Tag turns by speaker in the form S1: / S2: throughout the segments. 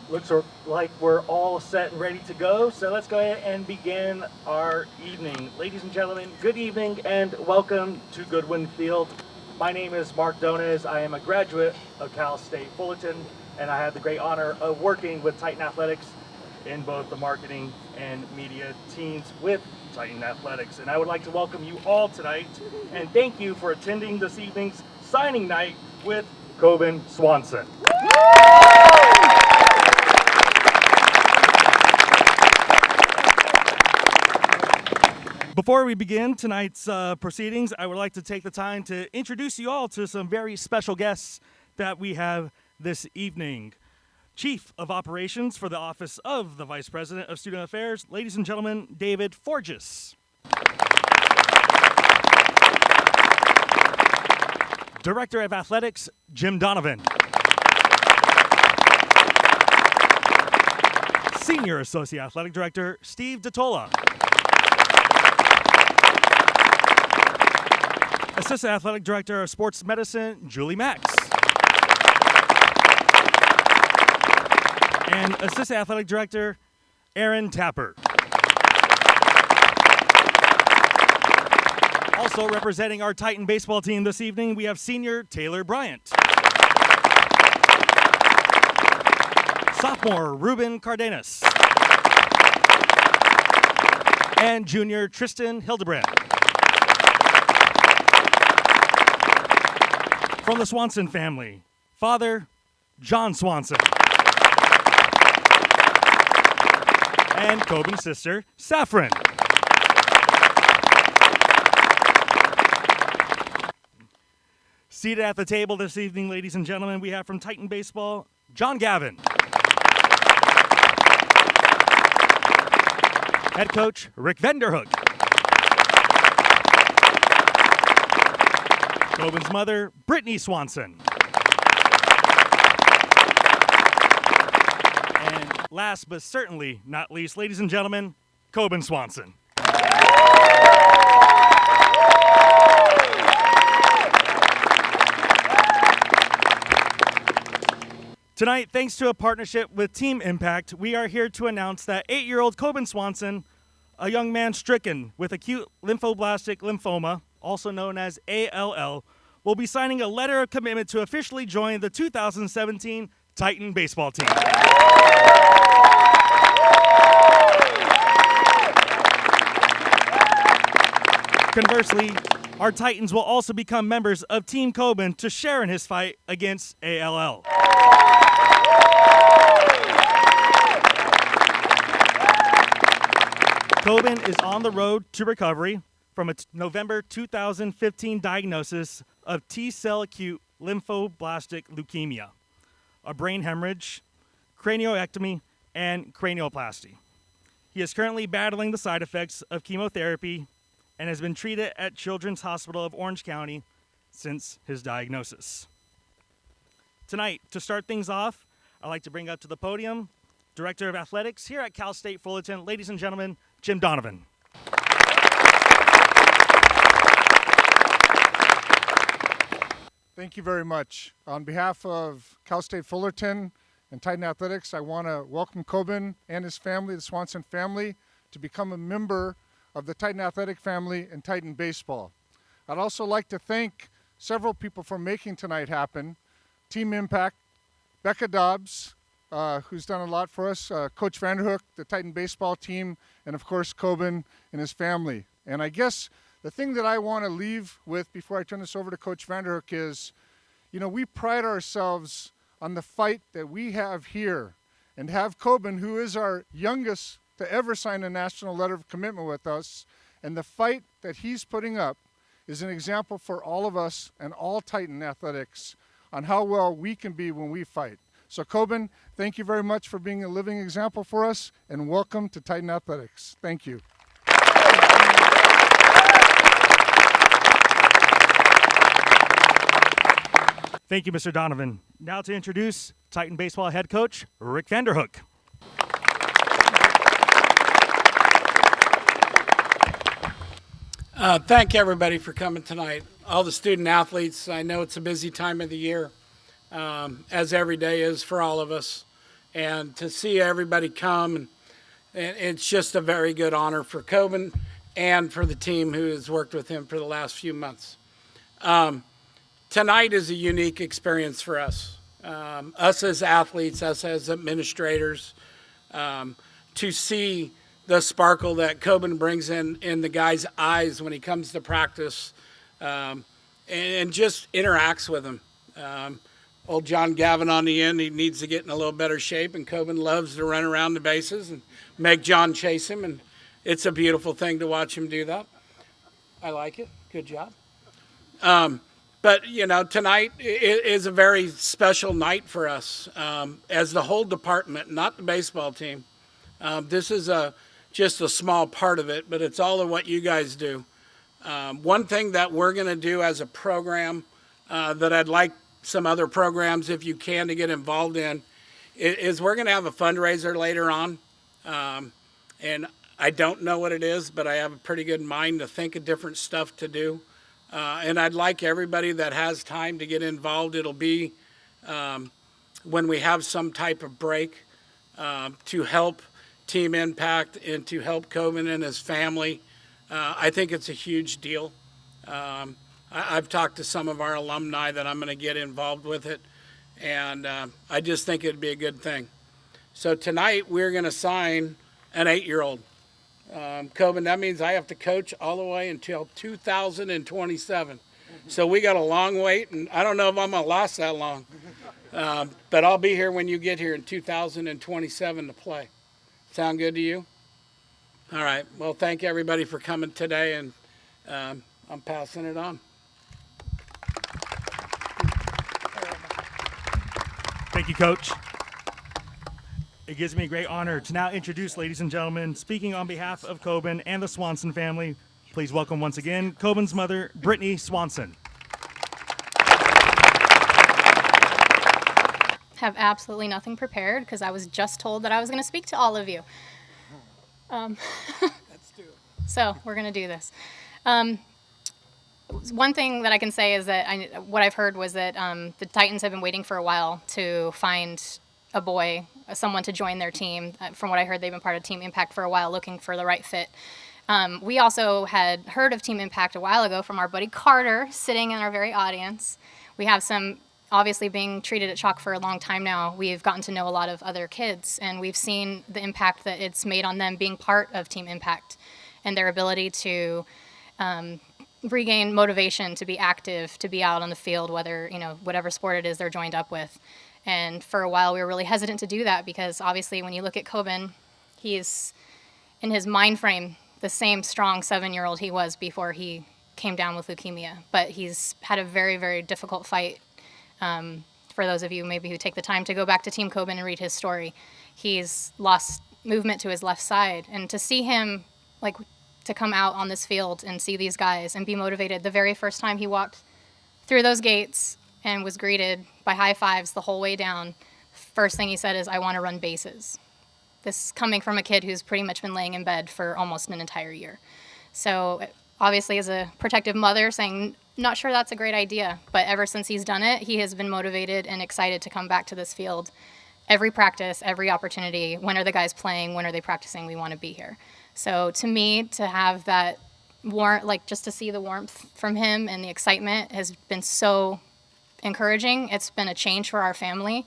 S1: Looks like we're all set and ready to go, so let's go ahead and begin our evening. Ladies and gentlemen, good evening and welcome to Goodwin Field. My name is Mark Donez. I am a graduate of Cal State Fullerton, and I have the great honor of working with Titan Athletics in both the marketing and media teams with Titan Athletics. And I would like to welcome you all tonight and thank you for attending this evening's signing night with Coben Swanson. Before we begin tonight's proceedings, I would like to take the time to introduce you all to some very special guests that we have this evening. Chief of Operations for the Office of the Vice President of Student Affairs, ladies and gentlemen, David Forgis. Director of Athletics, Jim Donovan. Senior Associate Athletic Director, Steve DeTola. Assistant Athletic Director of Sports Medicine, Julie Max. And Assistant Athletic Director, Aaron Tapper. Also representing our Titan baseball team this evening, we have Senior Taylor Bryant. Sophomore Ruben Cardenas. And Junior Tristan Hildebrand. From the Swanson family, Father Jon Swanson. And Coben's sister, Saffryn. Seated at the table this evening, ladies and gentlemen, we have from Titan Baseball, John Gavin. Head coach, Rick Vanderhook. Coben's mother, Brittany Swonson. And last but certainly not least, ladies and gentlemen, Coben Swanson. Tonight, thanks to a partnership with Team Impact, we are here to announce that 8-year-old Coben Swanson, a young man stricken with acute lymphoblastic lymphoma, also known as ALL, will be signing a letter of commitment to officially join the 2017 Titan baseball team. Conversely, our Titans will also become members of TeamCoben to share in his fight against ALL. Coben is on the road to recovery from a November 2015 diagnosis of T-Cell Acute Lymphoblastic Leukemia, a brain hemorrhage, craniectomy, and cranioplasty. He is currently battling the side effects of chemotherapy and has been treated at Children's Hospital of Orange County since his diagnosis. Tonight, to start things off, I'd like to bring up to the podium Director of Athletics here at Cal State Fullerton, ladies and gentlemen, Jim Donovan.
S2: Thank you very much. On behalf of Cal State Fullerton and Titan Athletics, I want to welcome Coben and his family, the Swanson family, to become a member of the Titan Athletic family and Titan Baseball. I'd also like to thank several people for making tonight happen. Team Impact, Becca Dobbs, who's done a lot for us, Coach Vanderhook, the Titan baseball team, and of course Coben and his family. And I guess the thing that I want to leave with before I turn this over to Coach Vanderhook is, we pride ourselves on the fight that we have here, and have Coben, who is our youngest to ever sign a national letter of commitment with us, and the fight that he's putting up is an example for all of us and all Titan Athletics on how well we can be when we fight. So Coben, thank you very much for being a living example for us, and welcome to Titan Athletics. Thank you.
S1: Thank you, Mr. Donovan. Now to introduce Titan Baseball head coach, Rick Vanderhook.
S3: Thank everybody for coming tonight. All the student athletes, I know it's a busy time of the year, as every day is for all of us. and to see everybody come, and it's just a very good honor for Coben and for the team who has worked with him for the last few months. Tonight is a unique experience for us. Us as athletes, us as administrators, to see the sparkle that Coben brings in the guy's eyes when he comes to practice, and just interacts with him. Old John Gavin on the end, he needs to get in a little better shape, and Coben loves to run around the bases and make John chase him, and it's a beautiful thing to watch him do that. I like it. Good job. But, you know, tonight is a very special night for us as the whole department, not the baseball team. This is just a small part of it, but it's all of what you guys do. One thing that we're going to do as a program that I'd like some other programs, if you can, to get involved in, is we're going to have a fundraiser later on. And I don't know what it is, but I have a pretty good mind to think of different stuff to do. And I'd like everybody that has time to get involved. It'll be when we have some type of break to help Team Impact and to help Coben and his family. I think it's a huge deal. I've talked to some of our alumni that I'm going to get involved with it, and I just think it'd be a good thing. So tonight we're going to sign an 8-year-old. Coben, that means I have to coach all the way until 2027. So we got a long wait, and I don't know if I'm going to last that long. But I'll be here when you get here in 2027 to play. Sound good to you? All right. Well, thank everybody for coming today, and I'm passing it on.
S1: Thank you, Coach. It gives me a great honor to now introduce, ladies and gentlemen, speaking on behalf of Coben and the Swanson family, please welcome once again Coben's mother, Brittany Swonson.
S4: Have absolutely nothing prepared because I was just told that I was going to speak to all of you.
S3: Let's do it.
S4: So we're going to do this. One thing that I can say is that what I've heard was that the Titans have been waiting for a while to find a boy, someone to join their team. From what I heard, they've been part of Team Impact for a while, looking for the right fit. We also had heard of Team Impact a while ago from our buddy Carter, sitting in our very audience. We have some, obviously being treated at CHOC for a long time now, we've gotten to know a lot of other kids, and we've seen the impact that it's made on them being part of Team Impact and their ability to regain motivation to be active, to be out on the field, whether, you know, whatever sport it is they're joined up with. And for a while, we were really hesitant to do that because obviously when you look at Coben, he's in his mind frame the same strong 7-year-old he was before he came down with leukemia. But he's had a very, very difficult fight. For those of you maybe who take the time to go back to TeamCoben and read his story, he's lost movement to his left side. And to see him, like, to come out on this field and see these guys and be motivated, the very first time he walked through those gates and was greeted by high fives the whole way down, first thing he said is, "I want to run bases." This coming from a kid who's pretty much been laying in bed for almost an entire year. So obviously as a protective mother saying, not sure that's a great idea, but ever since he's done it, he has been motivated and excited to come back to this field. Every practice, every opportunity, when are the guys playing, when are they practicing, we want to be here. So to me, to have that warmth, like just to see the warmth from him and the excitement has been so encouraging. It's been a change for our family.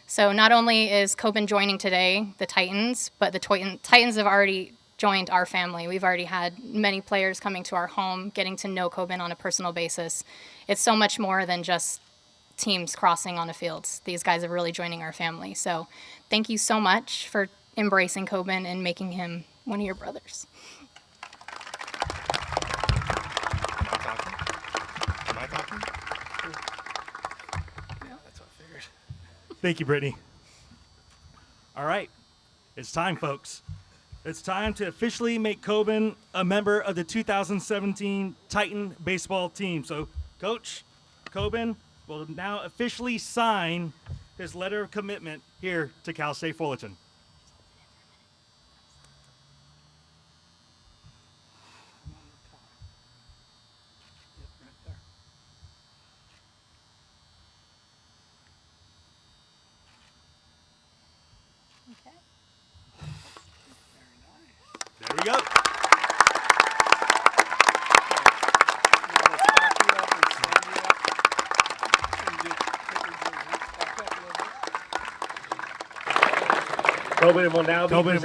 S4: So not only is Coben joining today the Titans, but the Titans have already joined our family. We've already had many players coming to our home, getting to know Coben on a personal basis. It's so much more than just teams crossing on a field. These guys are really joining our family. So thank you so much for embracing Coben and making him one of your brothers.
S5: Am I talking?
S3: Yeah, that's what I figured.
S1: Thank you, Brittany. All right, it's time, folks. It's time to officially make Coben a member of the 2017 Titan baseball team. So, Coach, Coben will now officially sign his letter of commitment here to Cal State Fullerton. There we go.
S5: Coben will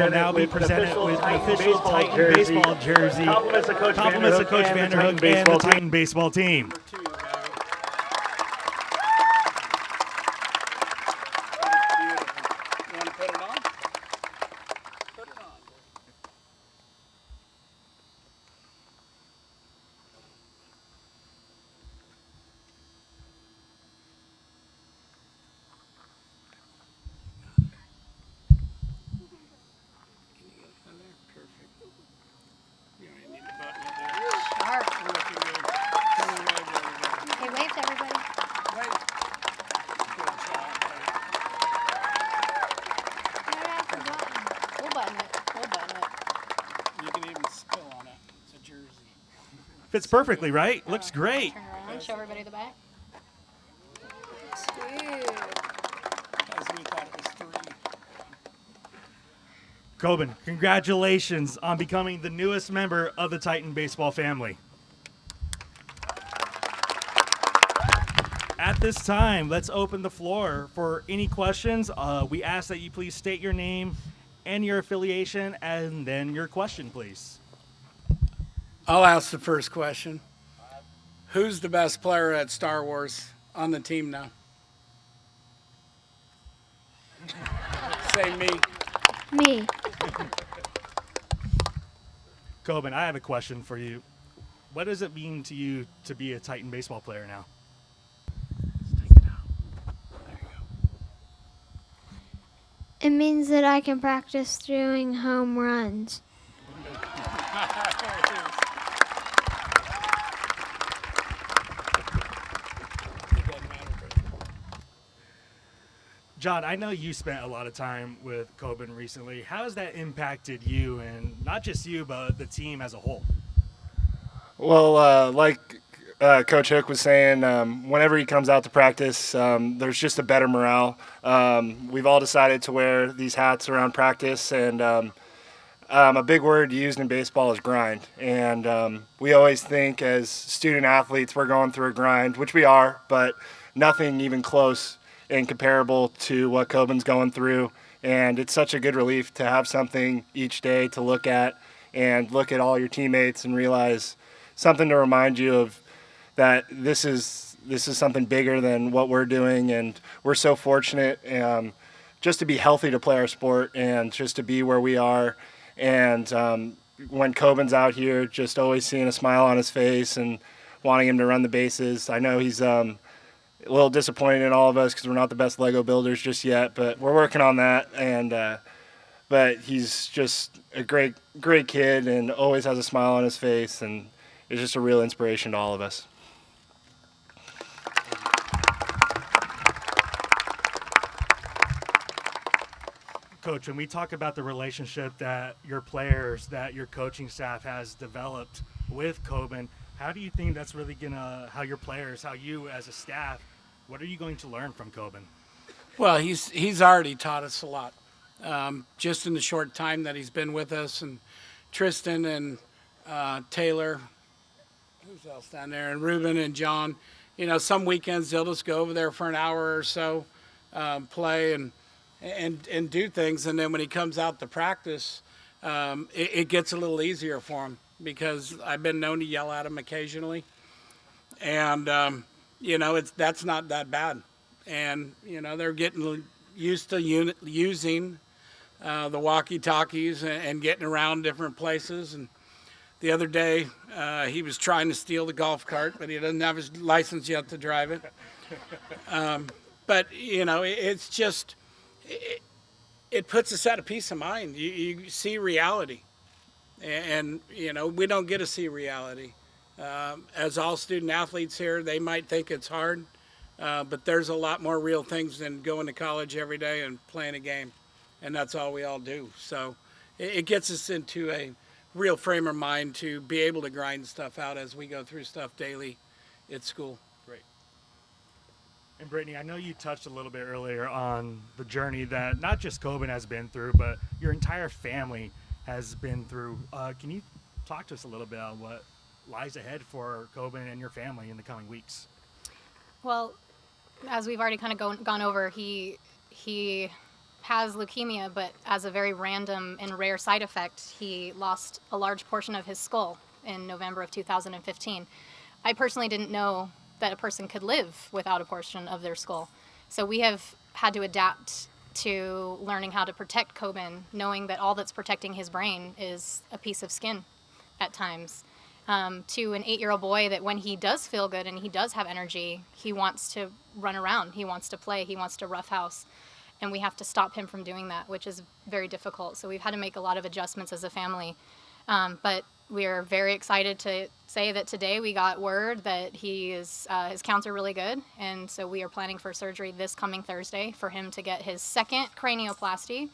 S5: now be presented with an official Titan baseball jersey. Compliments of Coach Vanderhook
S1: and the Titan baseball team.
S4: Okay, wave to everybody. We'll button it.
S3: You can even spill on it. It's a jersey.
S1: Fits perfectly, right? Looks great.
S4: Turn around, show everybody the back.
S3: As we thought it was 3.
S1: Coben, congratulations on becoming the newest member of the Titan baseball family. At this time, let's open the floor for any questions. We ask that you please state your name and your affiliation, and then your question, please.
S3: I'll ask the first question. Who's the best player at Star Wars on the team now? Say me.
S6: Me.
S1: Coben, I have a question for you. What does it mean to you to be a Titan baseball player now?
S3: Let's take it out. There you go.
S6: It means that I can practice throwing home runs.
S1: Jon, I know you spent a lot of time with Coben recently. How has that impacted you, and not just you, but the team as a whole?
S7: Well, like Coach Hook was saying, whenever he comes out to practice, there's just a better morale. We've all decided to wear these hats around practice, and a big word used in baseball is grind. And we always think as student athletes we're going through a grind, which we are, but nothing even close and comparable to what Coben's going through. And it's such a good relief to have something each day to look at and look at all your teammates and realize something to remind you of that this is something bigger than what we're doing. And we're so fortunate just to be healthy to play our sport and just to be where we are. And when Coben's out here, just always seeing a smile on his face and wanting him to run the bases. I know he's a little disappointed in all of us because we're not the best Lego builders just yet, but we're working on that. And but he's just a great kid and always has a smile on his face, and is just a real inspiration to all of us.
S1: Coach, when we talk about the relationship that your players, that your coaching staff has developed with Coben, how do you think that's really gonna, how your players, how you as a staff, what are you going to learn from Coben?
S3: Well, he's already taught us a lot, just in the short time that he's been with us. And Tristan and Taylor, who's else down there, and Ruben and John. You know, some weekends they'll just go over there for an hour or so, play and do things. And then when he comes out to practice, it gets a little easier for him because I've been known to yell at him occasionally, and you know, that's not that bad. And, you know, they're getting used to using the walkie-talkies and getting around different places. And the other day, he was trying to steal the golf cart, but he doesn't have his license yet to drive it. But, you know, it's just, it puts us at a peace of mind. You see reality. And, you know, we don't get to see reality. As all student athletes here, they might think it's hard, but there's a lot more real things than going to college every day and playing a game, and that's all we all do. So it gets us into a real frame of mind to be able to grind stuff out as we go through stuff daily at school.
S1: Great. And Brittany, I know you touched a little bit earlier on the journey that not just Coben has been through, but your entire family has been through. Can you talk to us a little bit on what lies ahead for Coben and your family in the coming weeks?
S4: Well, as we've already kind of gone over, he has leukemia, but as a very random and rare side effect, he lost a large portion of his skull in November of 2015. I personally didn't know that a person could live without a portion of their skull. So we have had to adapt to learning how to protect Coben, knowing that all that's protecting his brain is a piece of skin at times. To an 8-year-old boy that when he does feel good and he does have energy, he wants to run around, he wants to play, he wants to roughhouse. And we have to stop him from doing that, which is very difficult. So we've had to make a lot of adjustments as a family. But we are very excited to say that today we got word that his counts are really good. And so we are planning for surgery this coming Thursday for him to get his second cranioplasty.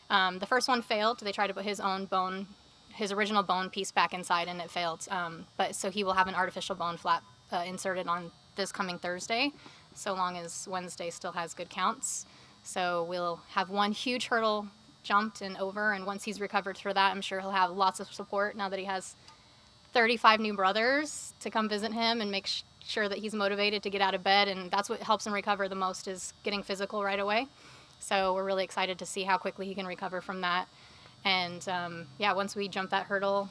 S4: The first one failed. They tried to put his original bone piece back inside and it failed. But so he will have an artificial bone flap inserted on this coming Thursday, so long as Wednesday still has good counts. So we'll have one huge hurdle jumped and over, and once he's recovered for that, I'm sure he'll have lots of support now that he has 35 new brothers to come visit him and make sure that he's motivated to get out of bed, and that's what helps him recover the most is getting physical right away. So we're really excited to see how quickly he can recover from that. And once we jump that hurdle,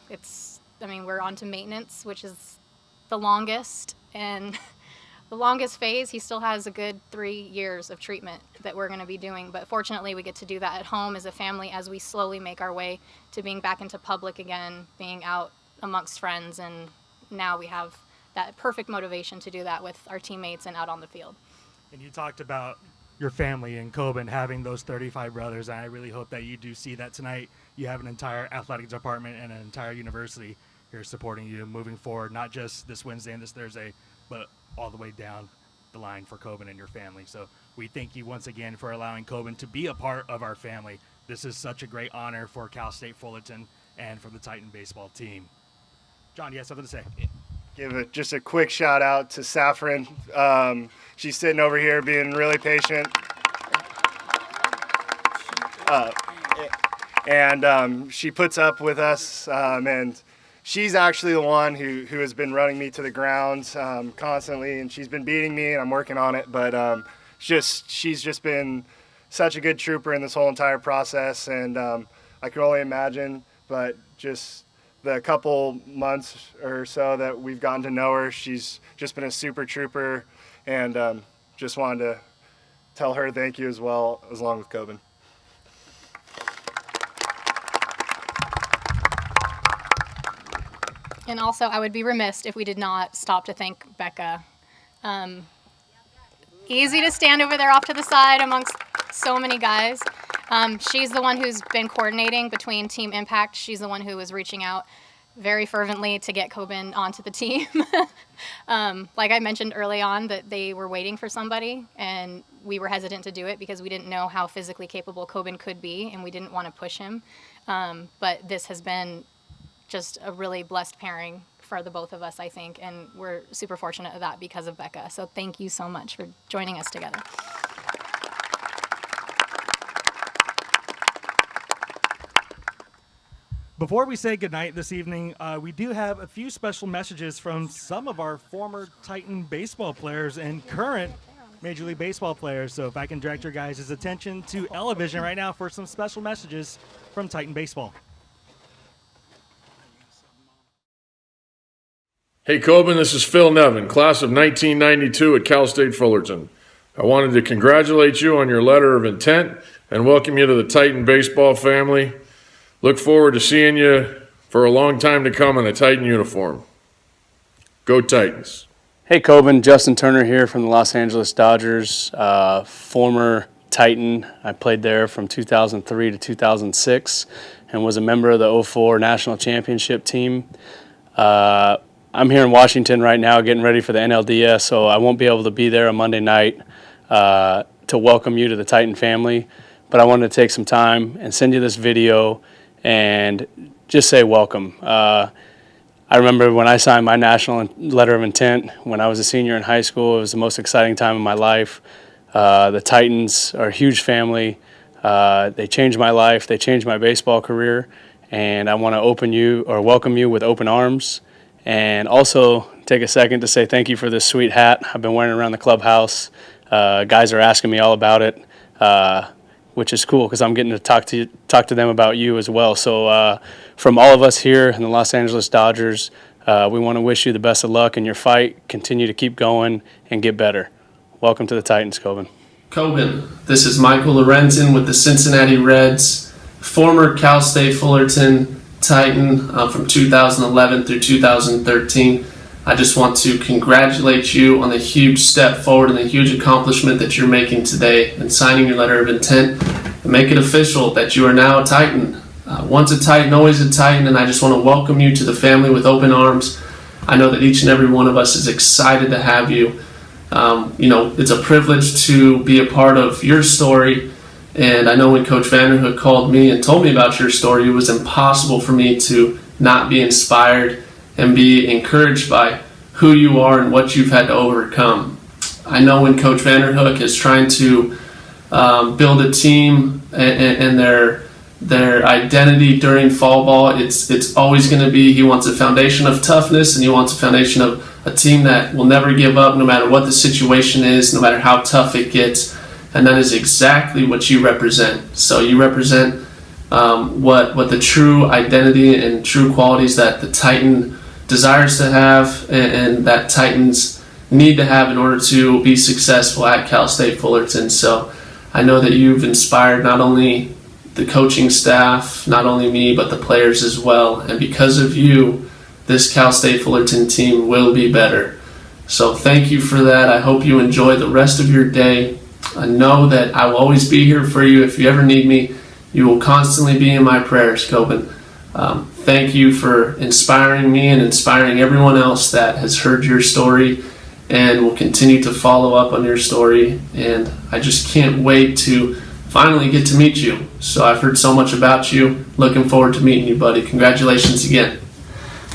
S4: we're on to maintenance, which is the longest, and the longest phase, he still has a good 3 years of treatment that we're going to be doing. But fortunately, we get to do that at home as a family as we slowly make our way to being back into public again, being out amongst friends. And now we have that perfect motivation to do that with our teammates and out on the field.
S1: And you talked about your family and Coben having those 35 brothers. And I really hope that you do see that tonight. You have an entire athletic department and an entire university here supporting you moving forward, not just this Wednesday and this Thursday, but all the way down the line for Coben and your family. So we thank you once again for allowing Coben to be a part of our family. This is such a great honor for Cal State Fullerton and for the Titan baseball team. John, you have something to say?
S7: Give just a quick shout out to Saffryn. She's sitting over here being really patient. And she puts up with us, and she's actually the one who has been running me to the ground constantly, and she's been beating me, and I'm working on it. But she's just been such a good trooper in this whole entire process, and I can only imagine. But just the couple months or so that we've gotten to know her, she's just been a super trooper, and just wanted to tell her thank you as well, along with Coben.
S4: And also, I would be remiss if we did not stop to thank Becca. Easy to stand over there off to the side amongst so many guys. She's the one who's been coordinating between Team Impact. She's the one who was reaching out very fervently to get Coben onto the team. Like I mentioned early on, that they were waiting for somebody, and we were hesitant to do it because we didn't know how physically capable Coben could be, and we didn't want to push him. But this has been just a really blessed pairing for the both of us, I think, and we're super fortunate of that because of Becca. So thank you so much for joining us together.
S1: Before we say goodnight this evening, we do have a few special messages from some of our former Titan baseball players and current Major League Baseball players. So if I can direct your guys' attention to Elevision right now for some special messages from Titan baseball.
S8: Hey Coben, this is Phil Nevin, class of 1992 at Cal State Fullerton. I wanted to congratulate you on your letter of intent and welcome you to the Titan baseball family. Look forward to seeing you for a long time to come in a Titan uniform. Go Titans.
S9: Hey Coben, Justin Turner here from the Los Angeles Dodgers, former Titan. I played there from 2003 to 2006 and was a member of the 2004 National Championship team. I'm here in Washington right now getting ready for the NLDS, so I won't be able to be there on Monday night to welcome you to the Titan family. But I wanted to take some time and send you this video and just say welcome. I remember when I signed my national letter of intent when I was a senior in high school. It was the most exciting time of my life. The Titans are a huge family. They changed my life. They changed my baseball career. And I want to welcome you with open arms. And also take a second to say thank you for this sweet hat I've been wearing around the clubhouse. Guys are asking me all about it, which is cool because I'm getting to talk to them about you as well. So from all of us here in the Los Angeles Dodgers, we want to wish you the best of luck in your fight. Continue to keep going and get better. Welcome to the Titans, Coben.
S10: Coben, this is Michael Lorenzen with the Cincinnati Reds, former Cal State Fullerton Titan from 2011 through 2013. I just want to congratulate you on the huge step forward and the huge accomplishment that you're making today in signing your letter of intent and make it official that you are now a Titan. Once a Titan, always a Titan, and I just want to welcome you to the family with open arms. I know that each and every one of us is excited to have you. It's a privilege to be a part of your story, and I know when Coach Vanderhook called me and told me about your story, it was impossible for me to not be inspired and be encouraged by who you are and what you've had to overcome. I know when Coach Vanderhook is trying to build a team and their identity during fall ball, it's always going to be he wants a foundation of toughness and he wants a foundation of a team that will never give up no matter what the situation is, no matter how tough it gets, and that is exactly what you represent. So you represent what the true identity and true qualities that the Titan desires to have and that Titans need to have in order to be successful at Cal State Fullerton. So I know that you've inspired not only the coaching staff, not only me, but the players as well. And because of you, this Cal State Fullerton team will be better. So thank you for that. I hope you enjoy the rest of your day. I know that I will always be here for you. If you ever need me, you will constantly be in my prayers, Coben. Thank you for inspiring me and inspiring everyone else that has heard your story and will continue to follow up on your story. And I just can't wait to finally get to meet you. So I've heard so much about you. Looking forward to meeting you, buddy. Congratulations again.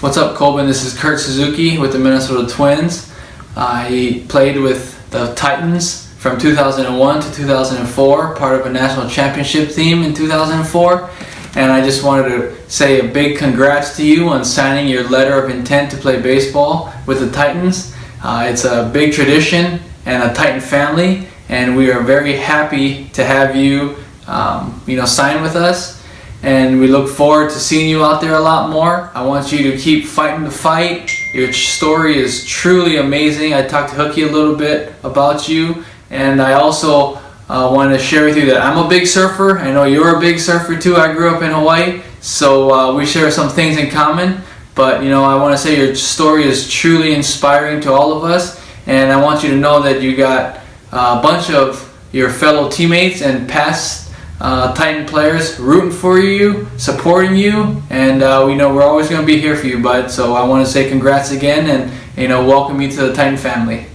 S11: What's up, Coben? This is Kurt Suzuki with the Minnesota Twins. I played with the Titans from 2001 to 2004, part of a national championship team in 2004. And I just wanted to say a big congrats to you on signing your letter of intent to play baseball with the Titans. It's a big tradition and a Titan family, and we are very happy to have you, sign with us. And we look forward to seeing you out there a lot more. I want you to keep fighting the fight. Your story is truly amazing. I talked to Hookie a little bit about you, and I also want to share with you that I'm a big surfer. I know you're a big surfer too. I grew up in Hawaii, so we share some things in common. But I want to say your story is truly inspiring to all of us, and I want you to know that you got a bunch of your fellow teammates and past Titan players rooting for you, supporting you, and we know we're always going to be here for you, bud. So I want to say congrats again, and welcome you to the Titan family.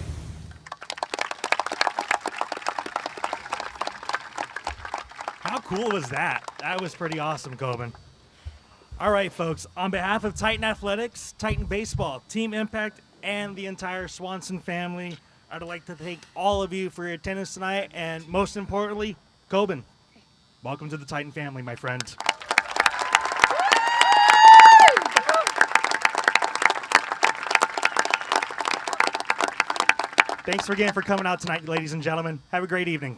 S1: How cool was that? That was pretty awesome, Coben. All right, folks. On behalf of Titan Athletics, Titan Baseball, Team Impact, and the entire Swanson family, I'd like to thank all of you for your attendance tonight, and most importantly, Coben. Welcome to the Titan family, my friend. Thanks again for coming out tonight, ladies and gentlemen. Have a great evening.